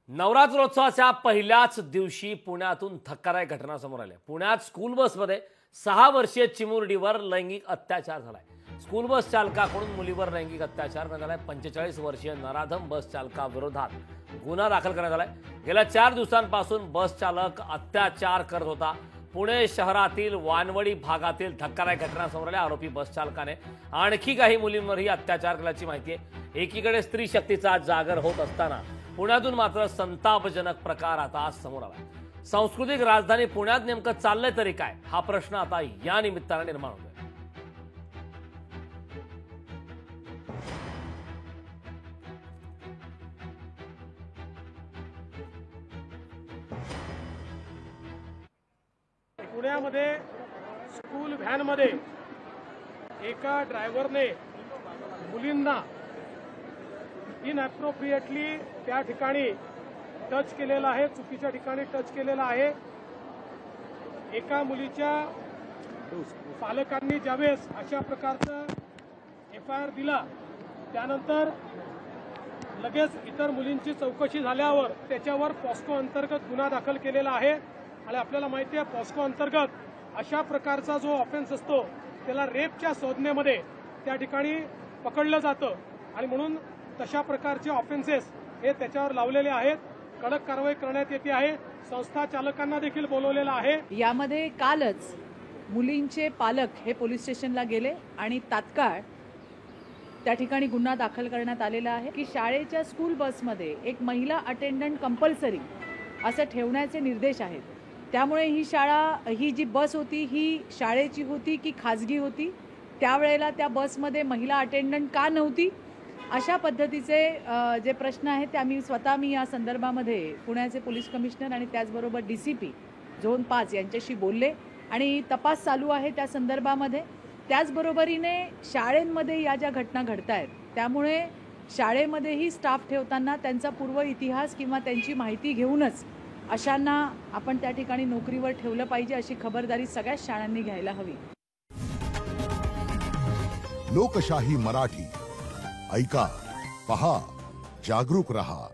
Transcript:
नवरात्रोत्सवाच्या पहिल्याच दिवशी पुण्यातून धक्कादायक घटना समोर आल्या। पुण्यात स्कूल बसमध्ये 6 वर्षीय चिमुरडीवर लैंगिक अत्याचार झालाय। स्कूल बस चालकाकडून मुलीवर लैंगिक अत्याचार करण्यात आलाय। 45 वर्षीय नराधम बस चालकाविरोधात गुन्हा दाखल करण्यात आलाय। गेल्या 4 दिवसांपासून बस चालक अत्याचार करत होता। पुणे शहरातील वानवडी भागातील धक्कादायक घटना समोर आल्या। आरोपी बस चालकाने आणखी काही मुलींवरही अत्याचार केल्याची माहिती आहे। एकीकडे स्त्री शक्तीचा जागर होत असताना पुण्यातून मात्र संतापजनक प्रकार आता समोर आला। सांस्कृतिक राजधानी पुण्यात नेमकं चाललंय तरी काय, हा प्रश्न आता या निमित्ताने निर्माण होतोय। पुण्यामध्ये स्कूल व्हॅनमध्ये एका ड्रायव्हरने मुलींना इनअप्रोप्रिएटली त्या ठिकाणी टच केलेला आहे, चुकीच्या ठिकाणी टच केलेला आहे। एका मुलीच्या पालकांनी ज्यावेळेस अशा प्रकारचा FIR दिला त्यानंतर लगेच इतर मुलींची चौकशी झाल्यावर त्याच्यावर पॉस्को अंतर्गत गुन्हा दाखल केलेला आहे। आणि आपल्याला माहिती आहे पॉस्को अंतर्गत अशा प्रकारचा जो ऑफेन्स असतो त्याला रेपच्या संज्ञेमध्ये त्या ठिकाणी पकडलं जातं आणि म्हणून तशा प्रकारचे ऑफेन्सेस हे त्याच्यावर लावलेले आहेत। कडक कारवाई करण्यात येते आहे। संस्था चालकांना देखील बोलवलेलं आहे। यामध्ये कालच मुलींचे पालक हे पोलीस स्टेशनला गेले आणि तात्काळ त्या ठिकाणी गुन्हा दाखल करण्यात आलेला आहे की शाळेच्या स्कूल बसमध्ये एक महिला अटेंडंट कंपल्सरी असं ठेवण्याचे निर्देश आहेत। त्यामुळे ही शाळा, ही जी बस होती ही शाळेची होती की खाजगी होती, त्यावेळेला त्या बसमध्ये महिला अटेंडंट का नव्हती, अशा पद्धतीचे जे प्रश्न आहेत ते मी या संदर्भामध्ये पुण्याचे पोलीस कमिशनर आणि त्याचबरोबर DCP झोन 5 यांच्याशी बोलले आणि तपास चालू आहे त्या संदर्भामध्ये। त्याचबरोबरीने शाळेंमध्ये या ज्या घटना घडत आहेत त्यामुळे शाळेमध्येही स्टाफ ठेवताना त्यांचा पूर्व इतिहास किंवा त्यांची माहिती घेऊनच अशांना आपण त्या ठिकाणी नोकरीवर ठेवलं पाहिजे, अशी खबरदारी सगळ्याच शाळांनी घ्यायला हवी। लोकशाही मराठी ऐका, पहा, जागरूक रहा।